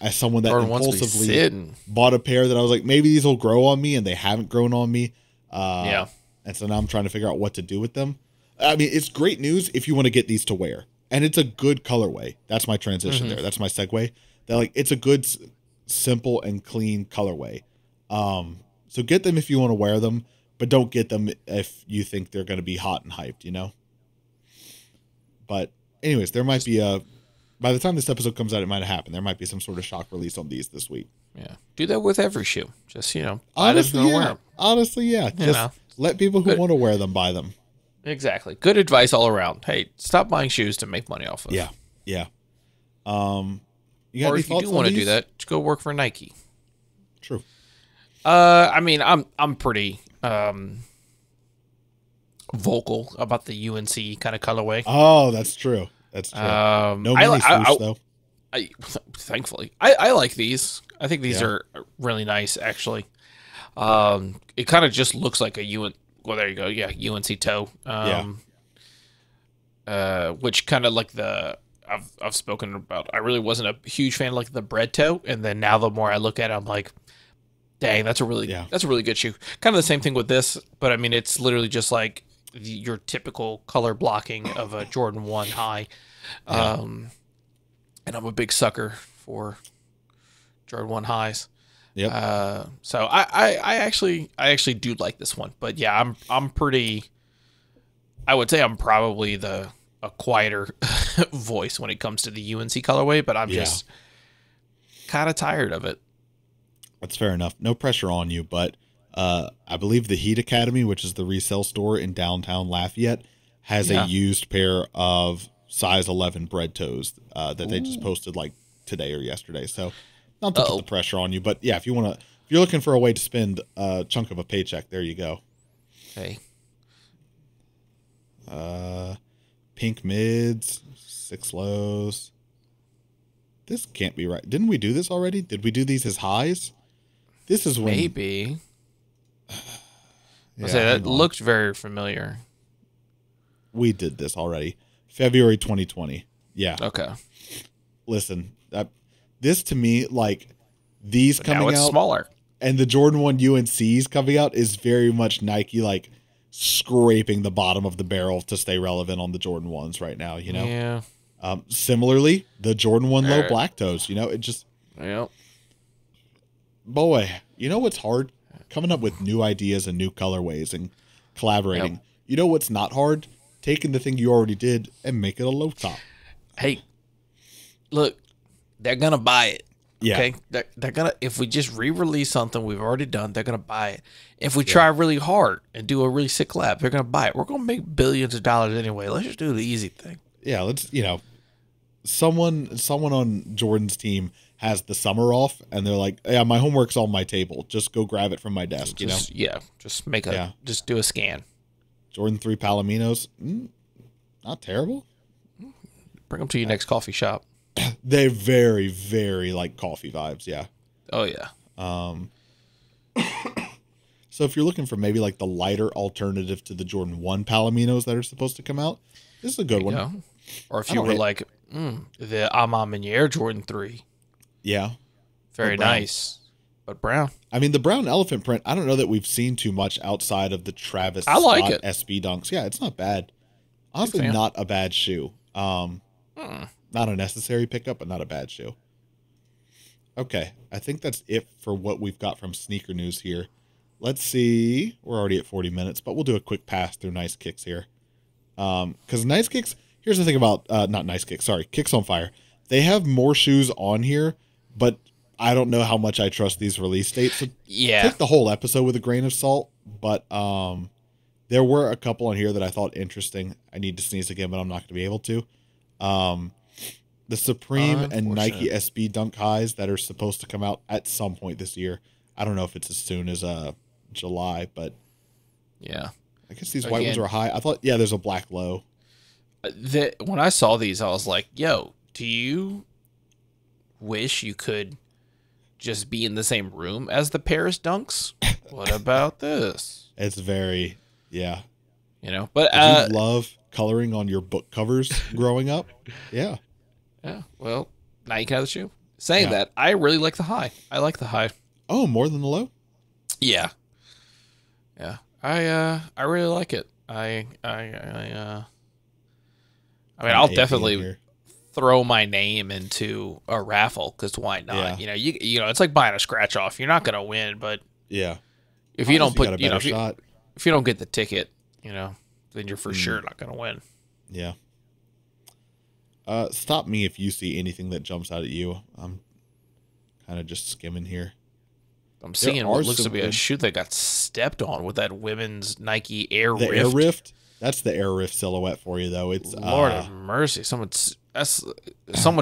as someone that Jordan impulsively bought a pair that I was like, maybe these will grow on me, and they haven't grown on me. And so now I'm trying to figure out what to do with them. I mean, it's great news if you want to get these to wear, and it's a good colorway. That's my transition there. That's my segue. That like it's a good, simple and clean colorway. So get them if you want to wear them, but don't get them if you think they're going to be hot and hyped, you know? But anyways, there might be by the time this episode comes out, it might have happened. There might be some sort of shock release on these this week. Yeah. Do that with every shoe. Just, honestly, yeah. Just let people who want to wear them buy them. Exactly. Good advice all around. Hey, stop buying shoes to make money off of. Yeah. Yeah. You got or if you do want to do that, just go work for Nike. True. I mean, I'm pretty vocal about the UNC kind of colorway. Oh, that's true. That's true. No mini swoosh, though. Thankfully, I like these. I think these are really nice, actually. It kind of just looks like a UNC. Well, there you go. Yeah, UNC Toe. Which kind of like the I've spoken about. I really wasn't a huge fan of like the bread toe, and then now the more I look at it, I'm like, dang, that's a really good shoe. Kind of the same thing with this, but I mean, it's literally just like your typical color blocking of a Jordan 1 high. And I'm a big sucker for Jordan 1 highs. Yep. So I actually do like this one, but yeah, I'm pretty. I would say I'm probably a quieter voice when it comes to the UNC colorway, but I'm just kind of tired of it. That's fair enough. No pressure on you, but I believe the Heat Academy, which is the resale store in downtown Lafayette, has a used pair of size 11 bread toes that they just posted like today or yesterday. So not to put the pressure on you, but yeah, if you're looking for a way to spend a chunk of a paycheck, there you go. Hey. Pink mids, 6 lows. This can't be right. Didn't we do this already? Did we do these as highs? This is when maybe. I say that looked very familiar. We did this already. February 2020. Yeah. Okay. Listen, this to me, like these but coming out smaller, and the Jordan 1 UNCs coming out is very much Nike like scraping the bottom of the barrel to stay relevant on the Jordan 1s right now, you know? Yeah. Similarly, the Jordan 1 low black toes, it just... Yep. Boy, you know what's hard? Coming up with new ideas and new colorways and collaborating. Yep. You know what's not hard? Taking the thing you already did and make it a low top. Hey, look, they're going to buy it. Yeah. Okay? They're going to... If we just re-release something we've already done, they're going to buy it. If we try really hard and do a really sick collab, they're going to buy it. We're going to make billions of dollars anyway. Let's just do the easy thing. Yeah, let's, someone on Jordan's team has the summer off and they're like, yeah, my homework's on my table. Just go grab it from my desk, Yeah, just just do a scan. Jordan 3 Palominos, not terrible. Bring them to your next coffee shop. They're very, very like coffee vibes, yeah. Oh, yeah. So if you're looking for maybe like the lighter alternative to the Jordan 1 Palominos that are supposed to come out, this is a good one. Go. Or if you were like, the Amam and Air Jordan 3. Yeah. Very nice. But brown. I mean, the brown elephant print, I don't know that we've seen too much outside of the Travis Scott SB Dunks. Yeah, it's not bad. Honestly, not a bad shoe. Not a necessary pickup, but not a bad shoe. Okay, I think that's it for what we've got from sneaker news here. Let's see. We're already at 40 minutes, but we'll do a quick pass through Nice Kicks here. Because Nice Kicks, here's the thing about, not Nice Kicks, sorry, Kicks on Fire. They have more shoes on here, but I don't know how much I trust these release dates. So take the whole episode with a grain of salt, but There were a couple on here that I thought interesting. I need to sneeze again, but I'm not going to be able to. The Supreme and Nike SB Dunk Highs that are supposed to come out at some point this year. I don't know if it's as soon as July, but yeah. I guess these white ones are high. I thought, there's a black low. When I saw these, I was like, yo, do you wish you could just be in the same room as the Paris Dunks? What about this? It's very, yeah. You know, but did you love coloring on your book covers growing up? Yeah. Yeah. Well, now you can have the shoe. Saying that, I really like the high. I like the high. Oh, more than the low? Yeah. Yeah. I really like it. I mean, I'll definitely throw my name into a raffle because why not? Yeah. You know, it's like buying a scratch off. You're not gonna win, but if you don't put, if you don't get the ticket, then you're for sure not gonna win. Yeah. Stop me if you see anything that jumps out at you. I'm kind of just skimming here. I'm seeing what looks to be a shoe that got stepped on with that women's Nike Air Rift. Air Rift? That's the Air Rift silhouette for you, though. It's Lord of mercy. Someone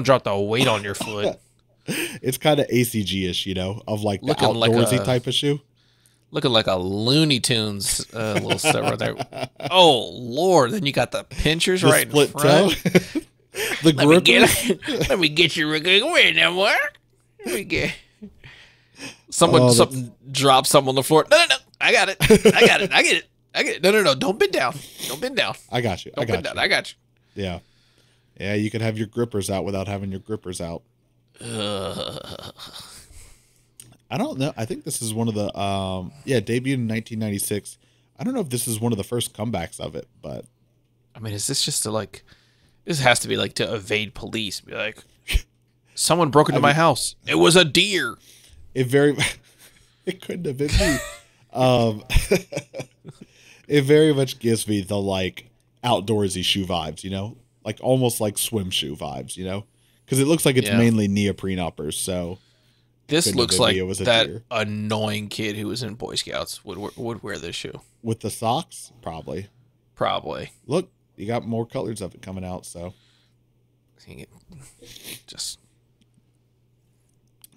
dropped a weight on your foot. It's kind of ACG-ish, of like the outdoorsy type of shoe. Looking like a Looney Tunes little step right there. Oh, Lord. Then you got the pinchers the right in front. Toe. The gripper. Let me get you. Wait now, what? Let me get... Something dropped something on the floor. No. I got it. I get it. No. Don't bend down. I got you. I got you. Yeah. Yeah, you can have your grippers out without having your grippers out. I don't know. I think this is one of the, debuted in 1996. I don't know if this is one of the first comebacks of it, but. I mean, is this just this has to be like to evade police. Be like, someone broke into my house. It was a deer. It couldn't have been me. It very much gives me the like outdoorsy shoe vibes, like almost like swim shoe vibes, because it looks like it's mainly neoprene uppers. So this looks like that annoying kid who was in Boy Scouts would wear this shoe with the socks, probably. Look, you got more colors of it coming out. So just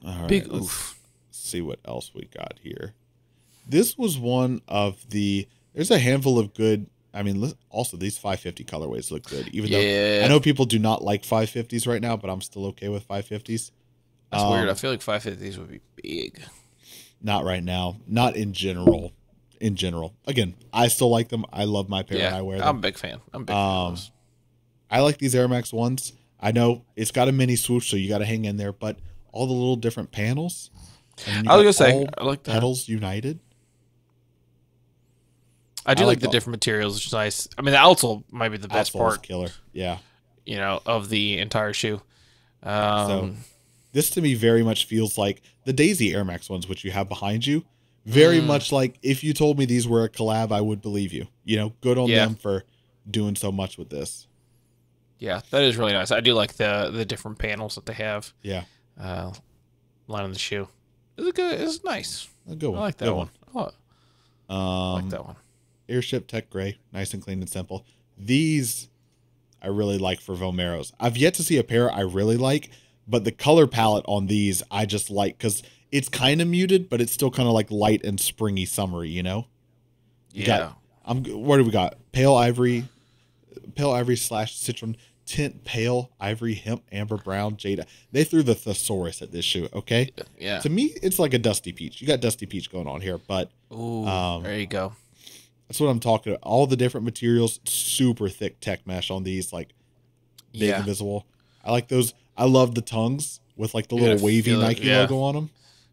all right, big oof. See what else we got here. This was one of there's a handful of good. I mean, also these 550 colorways look good, even though I know people do not like 550s right now, but I'm still okay with 550s. That's weird. I feel like 550s would be big. Not right now. Not in general. Again, I still like them. I love my pair and I wear them. I'm a big fan. Of those. I like these Air Max 1s. I know it's got a mini swoosh, so you got to hang in there, but all the little different panels. I was gonna say, I like that. Petals united. I do like the different materials, which is nice. I mean, the outsole might be the best part. Killer, yeah. Of the entire shoe. So this to me very much feels like the Daisy Air Max ones, which you have behind you. Very much like if you told me these were a collab, I would believe you. Good on them for doing so much with this. Yeah, that is really nice. I do like the different panels that they have. Yeah. Lining the shoe. It's good. It's nice. A good one. I like that one. I like that one. Airship Tech Gray, nice and clean and simple. These I really like for Vomeros. I've yet to see a pair I really like, but the color palette on these I just like because it's kind of muted, but it's still kind of like light and springy, summery. Yeah. What do we got? Pale ivory / citron tint, pale ivory, hemp, amber brown, jada. They threw the thesaurus at this shoe. Okay. Yeah. To me, it's like a dusty peach. You got dusty peach going on here, but there you go. That's what I'm talking about. All the different materials, super thick tech mesh on these, like big and visible. I like those. I love the tongues with like the little wavy Nike logo on them.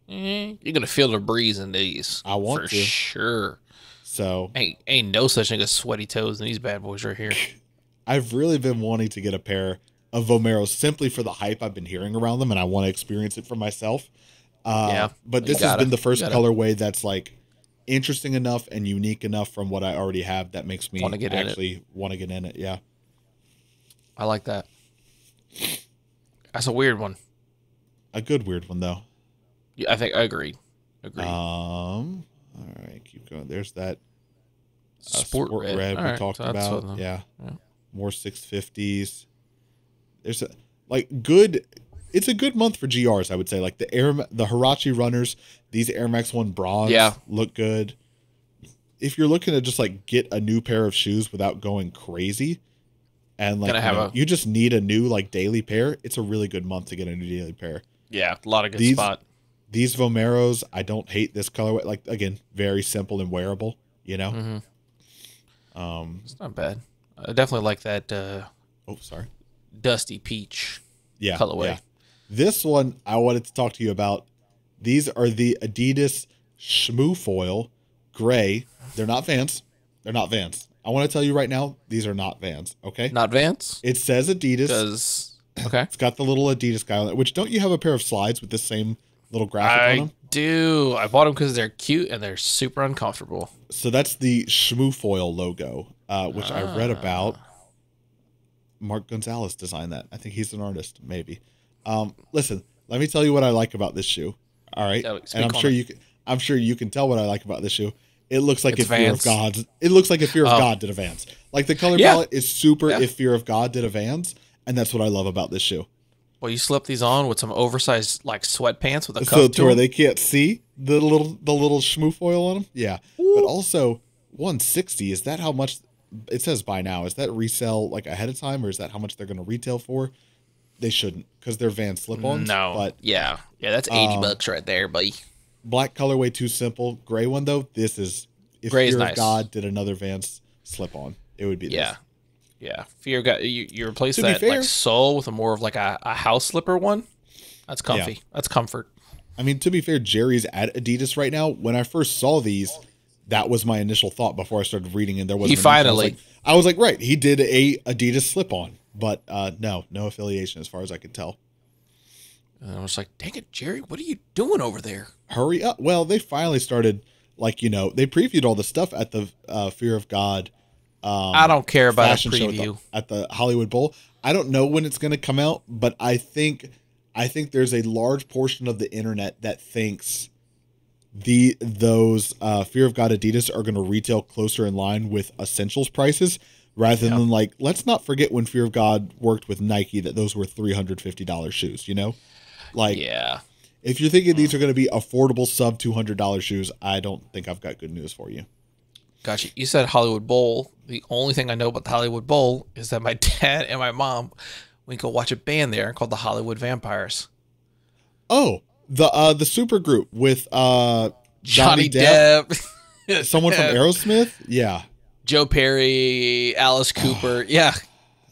You're gonna feel the breeze in these. I want to, for sure. So ain't no such thing as sweaty toes in these bad boys right here. I've really been wanting to get a pair of Vomeros simply for the hype I've been hearing around them, and I want to experience it for myself. But this has been the first colorway that's like interesting enough and unique enough from what I already have that makes me actually want to get in it. Yeah. I like that. That's a weird one. A good weird one, though. Yeah, I think I agree. All right, keep going. There's that Sport red we talked about. Yeah. More 650s. There's good. It's a good month for GRs, I would say. Like the Huarache runners, these Air Max 1 bronze look good. If you're looking to just like get a new pair of shoes without going crazy, and like you just need a new like daily pair, it's a really good month to get a new daily pair. Yeah, a lot of good spot. These Vomeros, I don't hate this colorway. Like again, very simple and wearable. You know, it's not bad. I definitely like that. Dusty peach. Colorway. Yeah. This one I wanted to talk to you about. These are the Adidas Shmoofoil gray. They're not Vans. They're not Vans. I want to tell you right now, these are not Vans. Okay. Not Vans. It says Adidas. Okay. It's got the little Adidas guy on it. Which, don't you have a pair of slides with the same little graphic on them? I do. I bought them because they're cute and they're super uncomfortable. So that's the Shmoofoil logo, which I read about. Mark Gonzalez designed that. I think he's an artist, maybe. Listen, let me tell you what I like about this shoe. All right, and I'm sure you can tell what I like about this shoe. It looks like if Fear of God. It looks like if Fear of God did a Vans. Like the color palette is super. If Fear of God did a Vans, and that's what I love about this shoe. Well, you slip these on with some oversized like sweatpants with a cuff to where they can't see the little Shmoofoil on them. Yeah, but also 160. Is that how much? It says buy now. Is that resell like ahead of time, or is that how much they're going to retail for? They shouldn't, because they're Vans slip-ons. No, but that's $80 right there, buddy. Black colorway, too simple. Gray one though. This is if Gray is Fear nice. of God did another Vans slip-on, it would be this. Yeah. Fear of God. You replace that like sole with a more of like a house slipper one. That's comfy. Yeah. That's comfort. I mean, to be fair, Jerry's at Adidas right now. When I first saw these, that was my initial thought before I started reading, and there was I was like, right, he did a Adidas slip-on, but no affiliation as far as I could tell. And I was like, dang it, Jerry, what are you doing over there? Hurry up. Well, they finally started, they previewed all the stuff at the Fear of God. I don't care about a preview. At the Hollywood Bowl. I don't know when it's going to come out, but I think there's a large portion of the internet that thinks those Fear of God Adidas are going to retail closer in line with Essentials prices rather than let's not forget when Fear of God worked with Nike that those were $350 shoes, you know? If you're thinking these are going to be affordable sub $200 shoes, I don't think I've got good news for you. Gotcha. You said Hollywood Bowl. The only thing I know about the Hollywood Bowl is that my dad and my mom went to go watch a band there called the Hollywood Vampires. Oh, the super group with Johnny Depp. Someone from Aerosmith? Yeah. Joe Perry, Alice Cooper.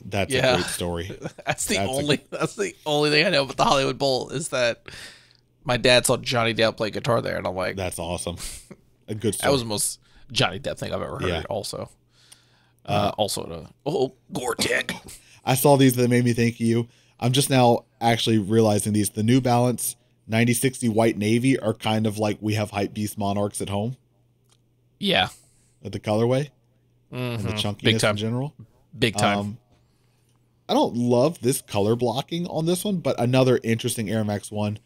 That's a great story. That's the only thing I know about the Hollywood Bowl is that my dad saw Johnny Depp play guitar there, and I'm like, that's awesome. A good story. That was the most Johnny Depp thing I've ever heard. Also, Gore-Tex. I saw these that made me think of you. I'm just now actually realizing these. The New Balance 9060 white navy are kind of like we have Hype Beast Monarchs at home. Yeah. The colorway and the chunkiness in general. Big time. I don't love this color blocking on this one, but another interesting Air Max 1.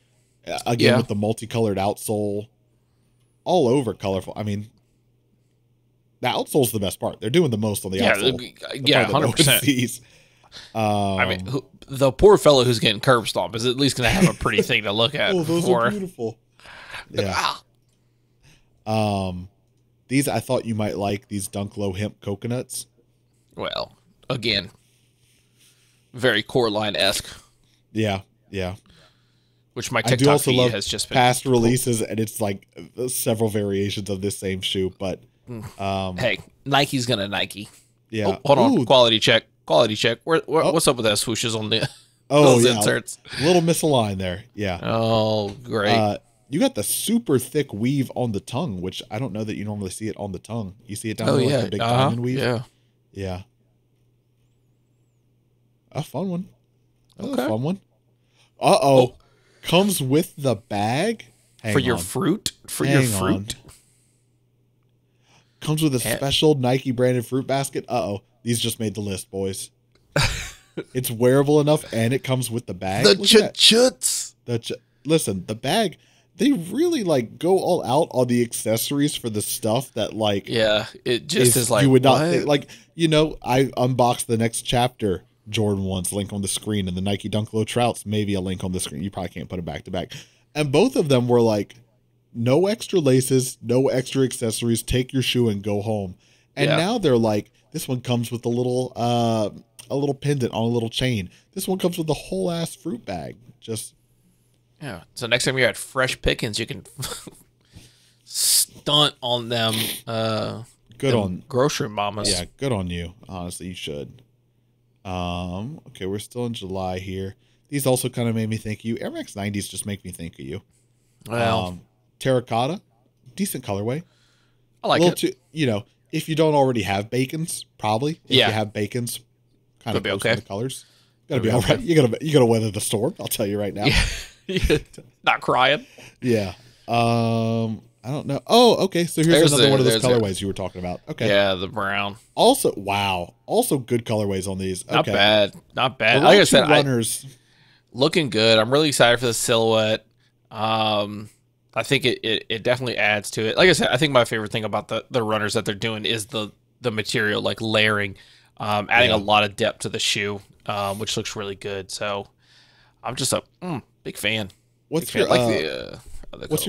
Again, with the multicolored outsole. All over colorful. I mean, the outsole's the best part. They're doing the most on the outsole. 100%. I mean, the poor fellow who's getting curb stomped is at least going to have a pretty thing to look at. Those are beautiful. Yeah. These I thought you might like, these Dunk Low Hemp coconuts. Well, again, very core line-esque. Yeah. Which my TikTok feed has just been past releases, and it's like several variations of this same shoe. But hey, Nike's gonna Nike. Yeah. Hold on, quality check. What's up with that swooshes on the those inserts? Little misaligned there. Yeah. Oh, great. You got the super thick weave on the tongue, which I don't know that you normally see it on the tongue. You see it down there like the big diamond weave. Yeah. A fun one. Okay. A fun one. Comes with the bag for your fruit. Comes with a special Nike branded fruit basket. These just made the list, boys. It's wearable enough, and it comes with the bag. The chuts. Listen, the bag. they really like go all out on the accessories for the stuff that like it just is like you would not what? like I unboxed the Next Chapter Jordan 1's link on the screen, and the Nike Dunk Low Trouts maybe a link on the screen. You probably can't put them back to back, and both of them were like no extra laces, no extra accessories, take your shoe and go home. And now they're like, this one comes with a little pendant on a little chain. This one comes with a whole ass fruit bag. Just so next time you're at Fresh Pickens, you can stunt on them. Good on grocery mamas. Yeah, good on you. Honestly, you should. Okay, we're still in July here. These also kind of made me think of you. Air Max 90s just make me think of you. Well, terracotta, decent colorway. I like it. Too, if you don't already have bacons, probably. If you have bacons, kind of be okay. The colors. Gotta be all right. You gotta weather the storm. I'll tell you right now. Not crying. Yeah. I don't know. Oh, okay. So here's another one of those colorways you were talking about. Okay. Yeah, the brown. Also, wow. Also good colorways on these. Not okay. bad. Not bad. Like I said, runners. Looking good. I'm really excited for the silhouette. I think it definitely adds to it. Like I said, I think my favorite thing about the runners that they're doing is the material, like layering, adding a lot of depth to the shoe, which looks really good. So I'm just a big fan. What's your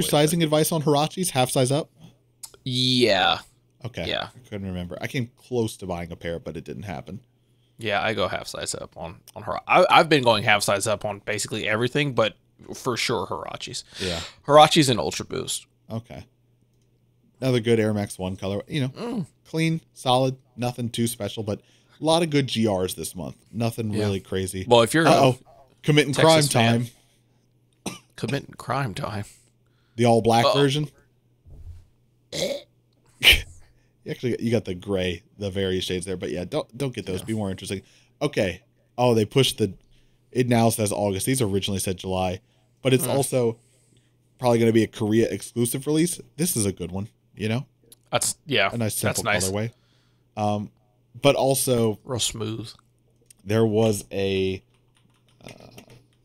sizing advice on Huaraches? Half size up? Yeah. Okay. Yeah. I couldn't remember. I came close to buying a pair, but it didn't happen. Yeah, I go half size up on Huarache. I've been going half size up on basically everything, but for sure Huaraches. Yeah. Huaraches and Ultra Boost. Okay. Another good Air Max 1 color. Clean, solid, nothing too special, but a lot of good GRs this month. Nothing really crazy. Well, if you're committing crime time. Committing crime time. The all black version. Actually, you got the gray, the various shades there, but yeah, don't get those. Be more interesting. Okay. Oh, they pushed it now says August. These originally said July, but it's also probably going to be a Korea exclusive release. This is a good one, That's a nice simple colorway. But also real smooth. There was a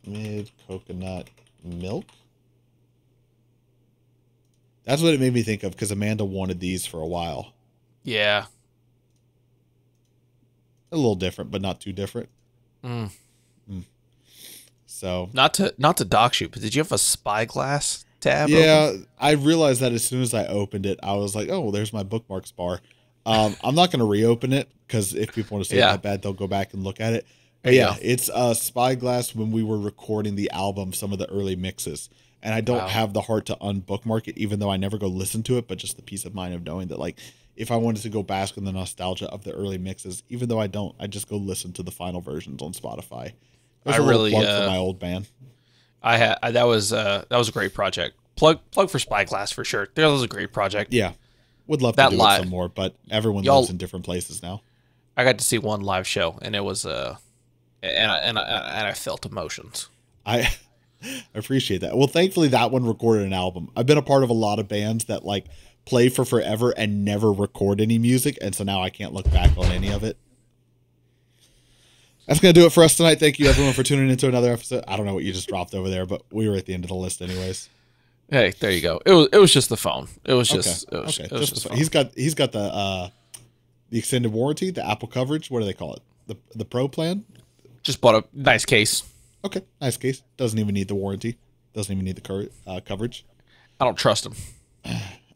mid coconut milk. That's what it made me think of because Amanda wanted these for a while. Yeah. A little different, but not too different. So not to dox you, but did you have a spyglass tab? Yeah, open? I realized that as soon as I opened it, I was like, "Oh, there's my bookmarks bar." I'm not going to reopen it because if people want to see it that bad, they'll go back and look at it. But it's spyglass when we were recording the album, some of the early mixes, and I don't have the heart to unbookmark it, even though I never go listen to it. But just the peace of mind of knowing that, like, if I wanted to go bask in the nostalgia of the early mixes, even though I don't, I just go listen to the final versions on Spotify. There's a little plug for my old band. That was a great project. Plug for Spyglass for sure. That was a great project. Yeah, would love to do it some more, but everyone lives in different places now. I got to see one live show, and it was and I felt emotions. I appreciate that. Well, thankfully that one recorded an album. I've been a part of a lot of bands that like play for forever and never record any music, and so now I can't look back on any of it. That's going to do it for us tonight. Thank you, everyone, for tuning into another episode. I don't know what you just dropped over there, but we were at the end of the list anyways. Hey, there you go. It was just the phone. It was just okay. It was just the phone. He's got the extended warranty, the Apple coverage. What do they call it? The Pro plan? Just bought a nice case. Okay, nice case. Doesn't even need the warranty. Doesn't even need the coverage. I don't trust him.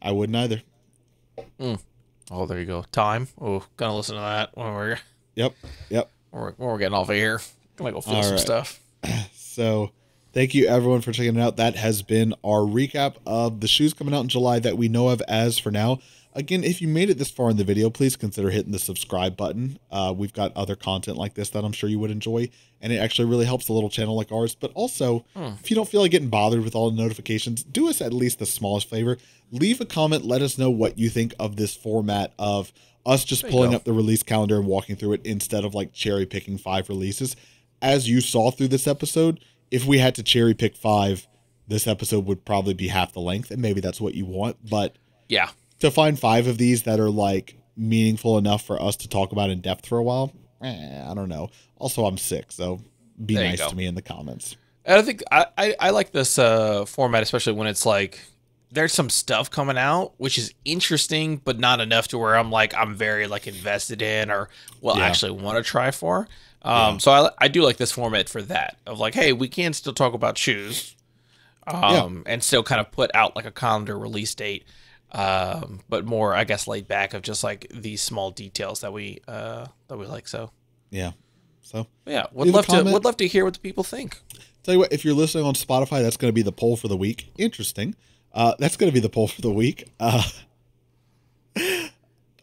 I wouldn't either. Oh, there you go. Time. Oh, gonna listen to that when we're. Yep. When we're getting off of here. Gonna go feel some stuff. So, thank you everyone for checking it out. That has been our recap of the shoes coming out in July that we know of as for now. Again, if you made it this far in the video, please consider hitting the subscribe button. We've got other content like this that I'm sure you would enjoy, and it actually really helps a little channel like ours. But also, if you don't feel like getting bothered with all the notifications, do us at least the smallest favor. Leave a comment. Let us know what you think of this format of us just pulling up the release calendar and walking through it instead of like cherry picking 5 releases. As you saw through this episode, if we had to cherry pick 5, this episode would probably be half the length, and maybe that's what you want. But yeah, to find 5 of these that are like meaningful enough for us to talk about in depth for a while, I don't know. Also, I'm sick, so be nice to me in the comments. And I think I like this format, especially when it's like there's some stuff coming out which is interesting, but not enough to where I'm very like invested in or actually want to try for. So I do like this format for that of like, hey, we can still talk about shoes, and still kind of put out like a calendar release date, but more, I guess, laid back of just like these small details that we like. So yeah, would love to hear what the people think. Tell you what, if you're listening on Spotify, that's going to be the poll for the week. Interesting. That's going to be the poll for the week.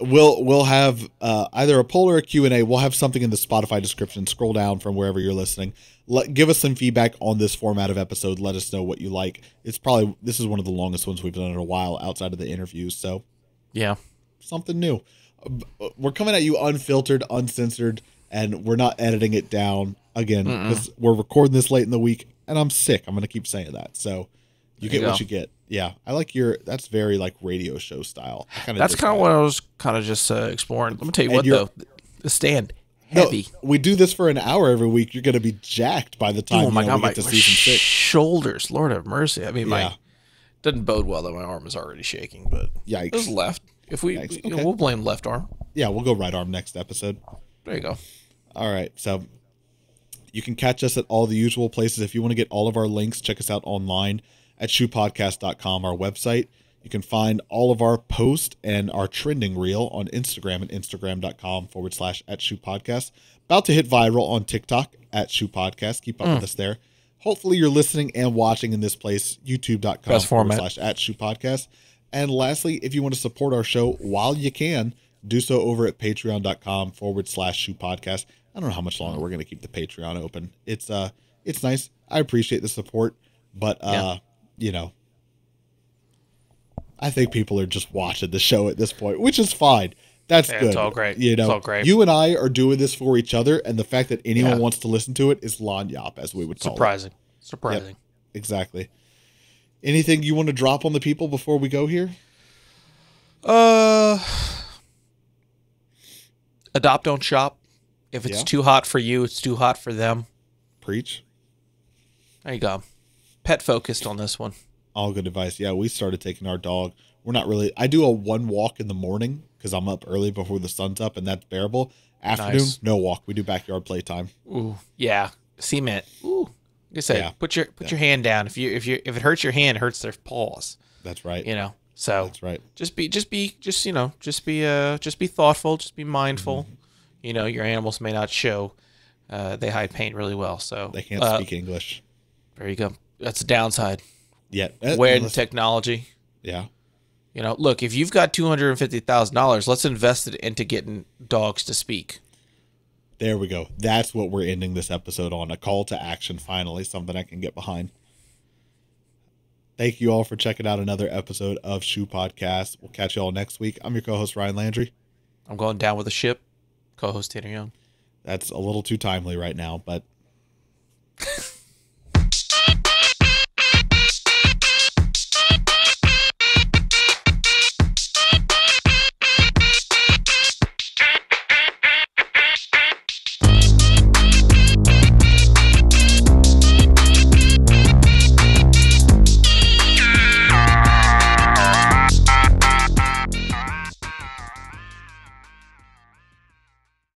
We'll have either a poll or a Q&A. We'll have something in the Spotify description. Scroll down from wherever you're listening. Give us some feedback on this format of episode. Let us know what you like. This is one of the longest ones we've done in a while outside of the interviews. So yeah, something new. We're coming at you unfiltered, uncensored, and we're not editing it down again because we're recording this late in the week and I'm sick. I'm going to keep saying that. So you get what you get. Yeah, I like that's very like radio show style. That's kind of what I was kind of just exploring. Let me tell you what though, the stand heavy. No, we do this for an hour every week. You're going to be jacked by the time we get to season 6. Shoulders, Lord have mercy. I mean, doesn't bode well that my arm is already shaking. But yikes, this left. If we'll blame left arm. Yeah, we'll go right arm next episode. There you go. All right, so you can catch us at all the usual places. If you want to get all of our links, check us out online at shoepodcast.com, our website. You can find all of our posts and our trending reel on Instagram at instagram.com/@shoepodcast. About to hit viral on TikTok at shoepodcast. Keep up with us there. Hopefully you're listening and watching in this place, youtube.com/@shoepodcast. And lastly, if you want to support our show while you can, do so over at patreon.com/shoepodcast. I don't know how much longer we're going to keep the Patreon open. It's nice. I appreciate the support, but I think people are just watching the show at this point, which is fine. That's good. It's all great. It's all great. You and I are doing this for each other, and the fact that anyone wants to listen to it is lagniappe, as we would call it. Surprising. Yep, exactly. Anything you want to drop on the people before we go here? Adopt, don't shop. If it's too hot for you, it's too hot for them. Preach. There you go. Pet focused on this one. All good advice. Yeah, we started taking our dog. We're not really. I do a one walk in the morning because I'm up early before the sun's up, and that's bearable. Afternoon, no walk. We do backyard playtime. Ooh, yeah. Cement. Ooh. Like I said, put your hand down. If it hurts your hand, it hurts their paws. That's right. So that's right. Just be thoughtful. Just be mindful. Mm-hmm. Your animals may not show. They hide pain really well, so they can't speak English. There you go. That's a downside. Yeah. Weird technology. Yeah. Look, if you've got $250,000, let's invest it into getting dogs to speak. There we go. That's what we're ending this episode on. A call to action, finally. Something I can get behind. Thank you all for checking out another episode of Shoe Podcast. We'll catch you all next week. I'm your co-host, Ryan Landry. I'm going down with a ship. Co-host Tanner Young. That's a little too timely right now, but